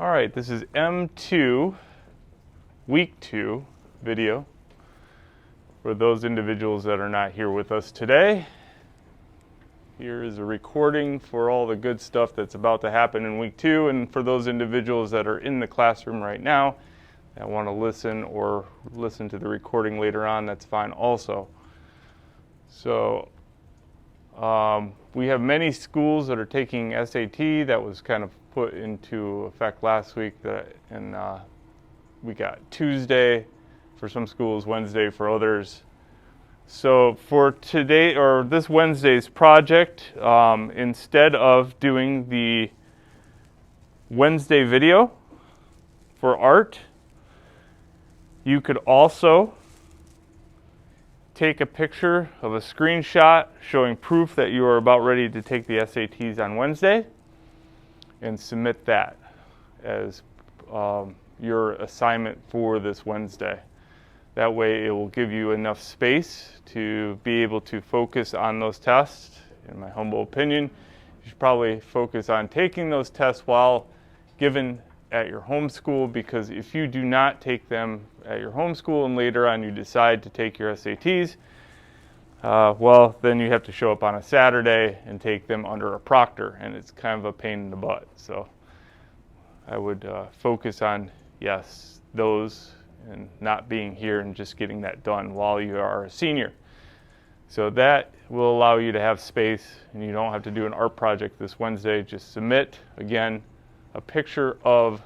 All right, this is M2, week 2 video for those individuals that are not here with us today. Here is a recording for all the good stuff that's about to happen in week 2, and for those individuals that are in the classroom right now that want to listen or listen to the recording later on, that's fine also. So we have many schools that are taking SAT. That was kind of put into effect last week, and we got Tuesday for some schools, Wednesday for others. So for today, or this Wednesday's project, instead of doing the Wednesday video for art, you could also take a picture of a screenshot showing proof that you are about ready to take the SATs on Wednesday and submit that as your assignment for this Wednesday. That way it will give you enough space to be able to focus on those tests. In my humble opinion, you should probably focus on taking those tests while given at your home school, because if you do not take them at your home school and later on you decide to take your SATs, well, then you have to show up on a Saturday and take them under a proctor, and it's kind of a pain in the butt. So I would focus on, yes, those, and not being here and just getting that done while you are a senior. So that will allow you to have space, and you don't have to do an art project this Wednesday. Just submit, again, a picture of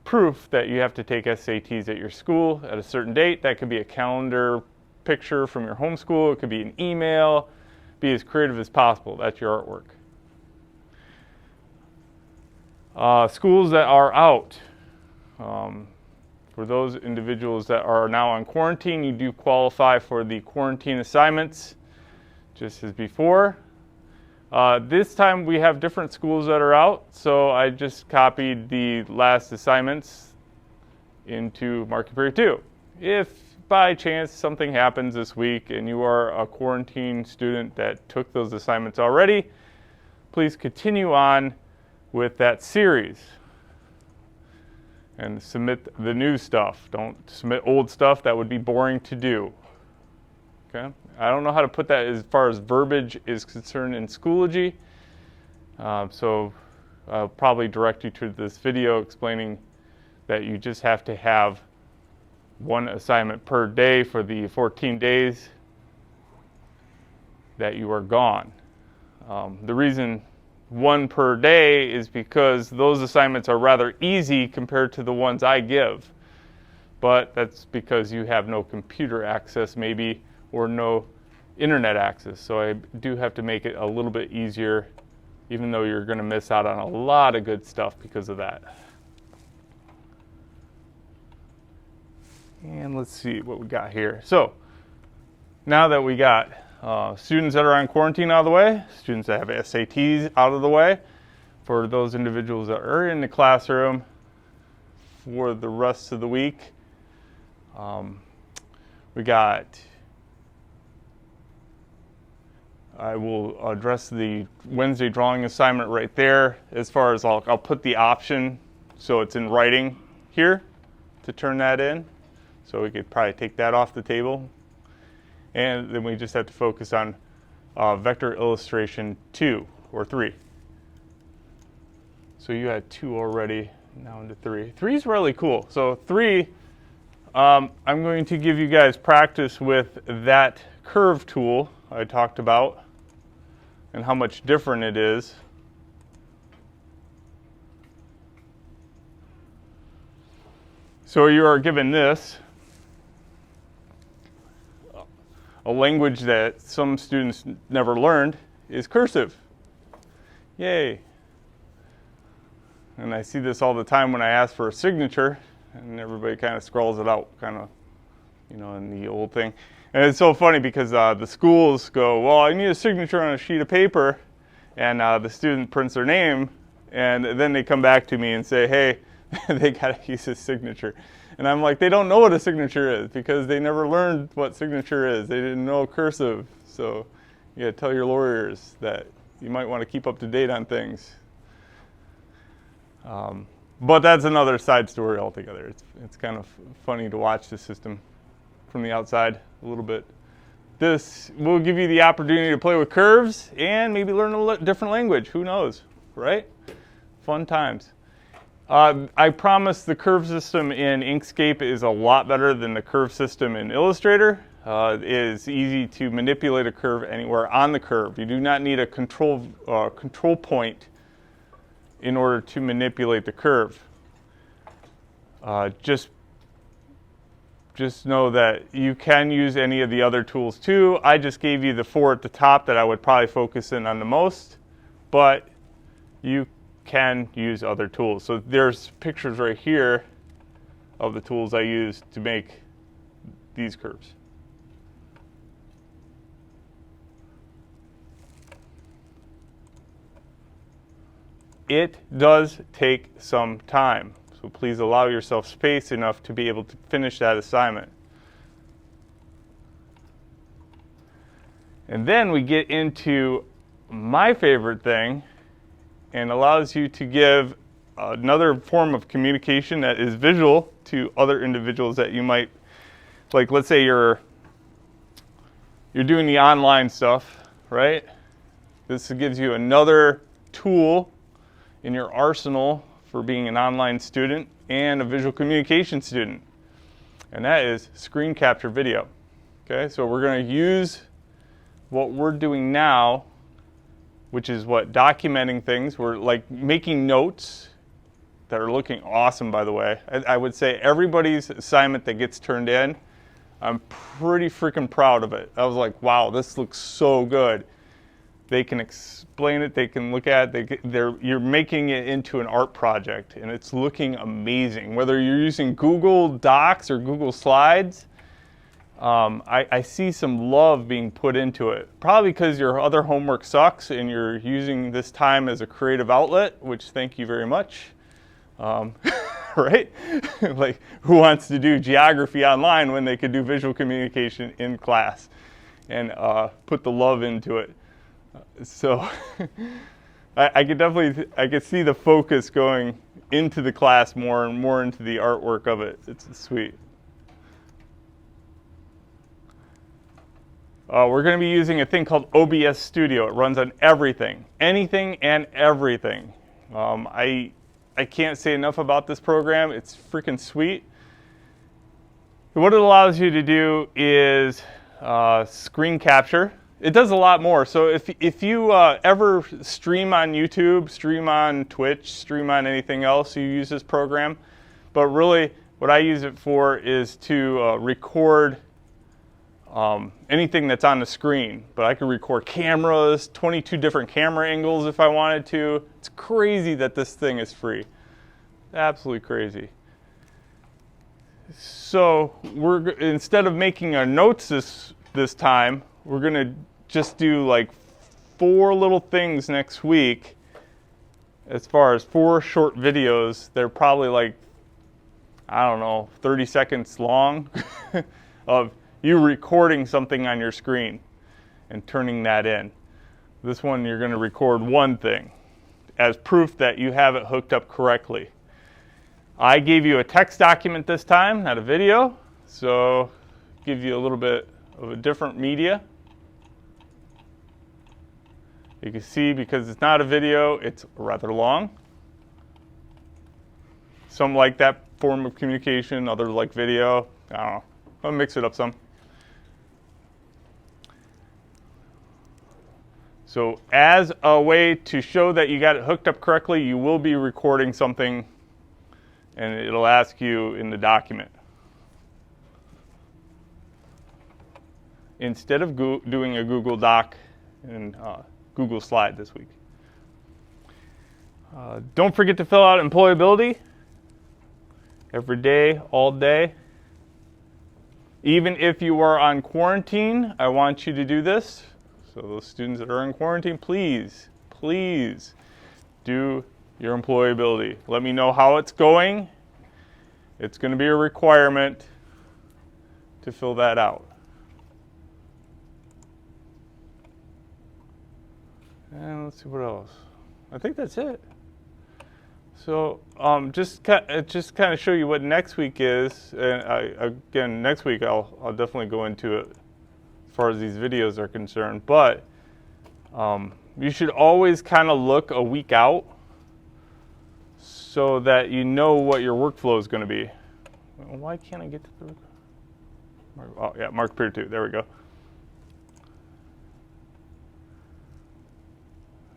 proof that you have to take SATs at your school at a certain date. That could be a calendar picture from your home school. It could be an email. Be as creative as possible. That's your artwork. Schools that are out. For those individuals that are now on quarantine, you do qualify for the quarantine assignments, just as before. This time we have different schools that are out, so I just copied the last assignments into marking period 2. If by chance something happens this week and you are a quarantine student that took those assignments already, please continue on with that series and submit the new stuff. Don't submit old stuff. That would be boring to do. Okay? I don't know how to put that as far as verbiage is concerned in Schoology. So I'll probably direct you to this video explaining that you just have to have one assignment per day for the 14 days that you are gone. The reason one per day is because those assignments are rather easy compared to the ones I give. But that's because you have no computer access maybe, or no internet access. So I do have to make it a little bit easier, even though you're going to miss out on a lot of good stuff because of that. And let's see what we got here. So now that we got students that are on quarantine out of the way, students that have SATs out of the way, for those individuals that are in the classroom for the rest of the week, we got, I will address the Wednesday drawing assignment right there. As far as I'll put the option so it's in writing here to turn that in. So we could probably take that off the table. And then we just have to focus on vector illustration 2 or 3. So you had 2 already, now into 3. 3 is really cool. So 3, I'm going to give you guys practice with that curve tool I talked about and how much different it is. So you are given this, a language that some students never learned is cursive. Yay. And I see this all the time when I ask for a signature, and everybody kind of scrawls it out, kind of, you know, in the old thing. And it's so funny because the schools go, well, I need a signature on a sheet of paper, and the student prints their name, and then they come back to me and say, hey, they got to use a signature. And I'm like, they don't know what a signature is because they never learned what signature is. They didn't know cursive. So you got to tell your lawyers that you might want to keep up to date on things. But that's another side story altogether. It's kind of funny to watch the system from the outside a little bit. This will give you the opportunity to play with curves and maybe learn a different language. Who knows, right? Fun times. I promise the curve system in Inkscape is a lot better than the curve system in Illustrator. It is easy to manipulate a curve anywhere on the curve. You do not need a control point in order to manipulate the curve. Just know that you can use any of the other tools too. I just gave you the 4 at the top that I would probably focus in on the most, but you can use other tools. So there's pictures right here of the tools I use to make these curves. It does take some time. So please allow yourself space enough to be able to finish that assignment. And then we get into my favorite thing, and allows you to give another form of communication that is visual to other individuals that you might, like let's say you're doing the online stuff, right? This gives you another tool in your arsenal for being an online student and a visual communication student, and that is screen capture video. Okay, so we're going to use what we're doing now, which is what, documenting things. We're like making notes that are looking awesome, by the way. I would say everybody's assignment that gets turned in, I'm pretty freaking proud of it. I was like, wow, this looks so good. They can explain it, they can look at it, you're making it into an art project, and it's looking amazing. Whether you're using Google Docs or Google Slides, I see some love being put into it. Probably because your other homework sucks and you're using this time as a creative outlet, which thank you very much. Right? Like, who wants to do geography online when they could do visual communication in class and put the love into it? So I could see the focus going into the class more and more into the artwork of it. It's sweet. We're going to be using a thing called Obs Studio. It runs on everything, anything and everything. I can't say enough about this program. It's freaking sweet. What it allows you to do is screen capture. It does a lot more. So if you ever stream on YouTube, stream on Twitch, stream on anything else, you use this program. But really, what I use it for is to record anything that's on the screen. But I can record cameras, 22 different camera angles if I wanted to. It's crazy that this thing is free. Absolutely crazy. So instead of making our notes this time, we're going to just do like 4 little things next week. As far as 4 short videos, they're probably like, I don't know, 30 seconds long of you recording something on your screen and turning that in. This one, you're going to record one thing as proof that you have it hooked up correctly. I gave you a text document this time, not a video, so give you a little bit of a different media. You can see, because it's not a video, it's rather long. Some like that form of communication, others like video. I don't know. I'll mix it up some. So as a way to show that you got it hooked up correctly, you will be recording something, and it'll ask you in the document. Instead of doing a Google Doc and Google Slide this week. Don't forget to fill out employability every day, all day. Even if you are on quarantine, I want you to do this. So those students that are in quarantine, please do your employability. Let me know how it's going. It's going to be a requirement to fill that out. And let's see what else. I think that's it. So just kind of show you what next week is. And again, next week I'll definitely go into it as far as these videos are concerned. But you should always kind of look a week out so that you know what your workflow is going to be. Why can't I get to the... Oh, yeah, mark period 2. There we go.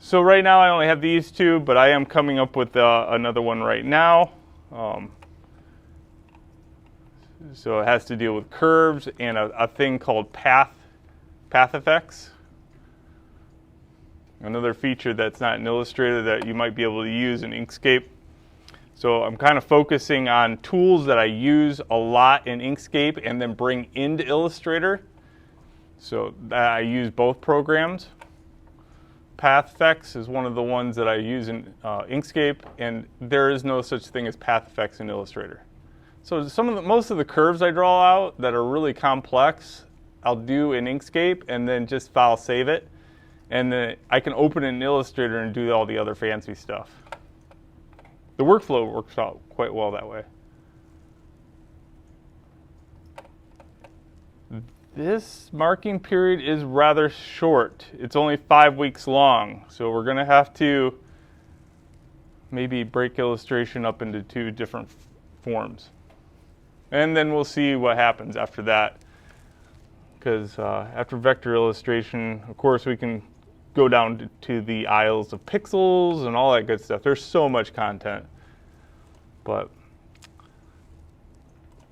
So right now I only have these two, but I am coming up with another one right now. So it has to deal with curves and a thing called path effects. Another feature that's not in Illustrator that you might be able to use in Inkscape. So I'm kind of focusing on tools that I use a lot in Inkscape and then bring into Illustrator. So I use both programs. Path effects is one of the ones that I use in Inkscape, and there is no such thing as path effects in Illustrator. So most of the curves I draw out that are really complex, I'll do in Inkscape and then just file save it. And then I can open it in Illustrator and do all the other fancy stuff. The workflow works out quite well that way. This marking period is rather short. It's only 5 weeks long. So we're going to have to maybe break illustration up into 2 different forms. And then we'll see what happens after that. Because after vector illustration, of course, we can go down to the aisles of pixels and all that good stuff. There's so much content. But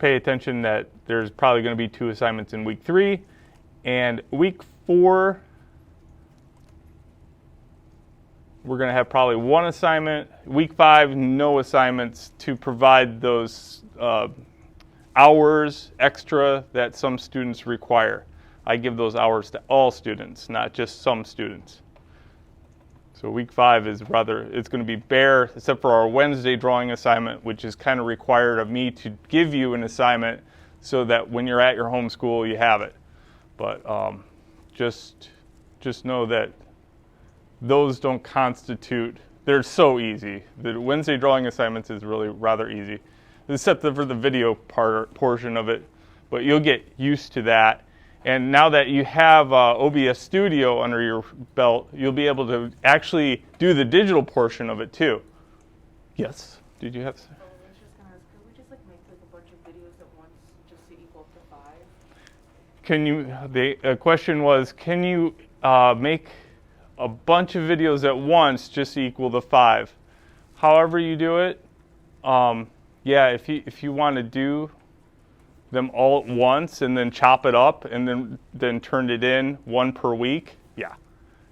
pay attention that there's probably going to be 2 assignments in week 3. And week 4, we're going to have probably 1 assignment. Week 5, no assignments to provide those hours extra that some students require. I give those hours to all students, not just some students. So week 5 is it's going to be bare, except for our Wednesday drawing assignment, which is kind of required of me to give you an assignment so that when you're at your home school, you have it. But just know that those don't constitute, they're so easy. The Wednesday drawing assignments is really rather easy, except for the video portion of it. But you'll get used to that. And now that you have Obs Studio under your belt, you'll be able to actually do the digital portion of it too. Yes? Did you have to say? I was just going to ask, could we just make a bunch of videos at once just to equal up to 5? Can you, the question was, can you make a bunch of videos at once just to equal the 5? However you do it, yeah, if you want to do them all at once and then chop it up and then turn it in 1 per week, yeah.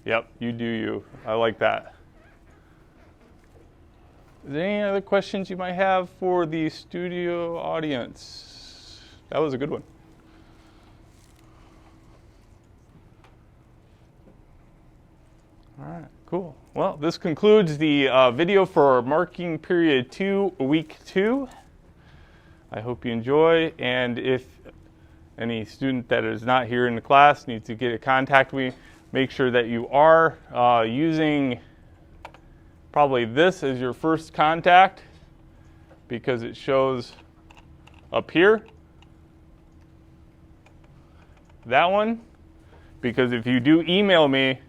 Yep, you do you. I like that. Is there any other questions you might have for the studio audience? That was a good one. All right, cool. Well, this concludes the video for marking period 2, week 2. I hope you enjoy, and if any student that is not here in the class needs to get in contact with me, make sure that you are using probably this as your first contact, because it shows up here. That one, because if you do email me,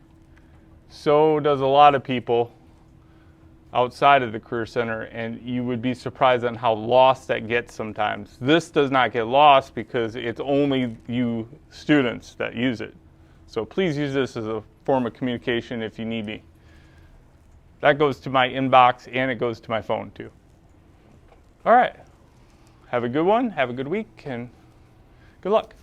so does a lot of people outside of the Career Center, and you would be surprised on how lost that gets sometimes. This does not get lost because it's only you students that use it. So please use this as a form of communication if you need me. That goes to my inbox and it goes to my phone too. All right. Have a good one, have a good week, and good luck.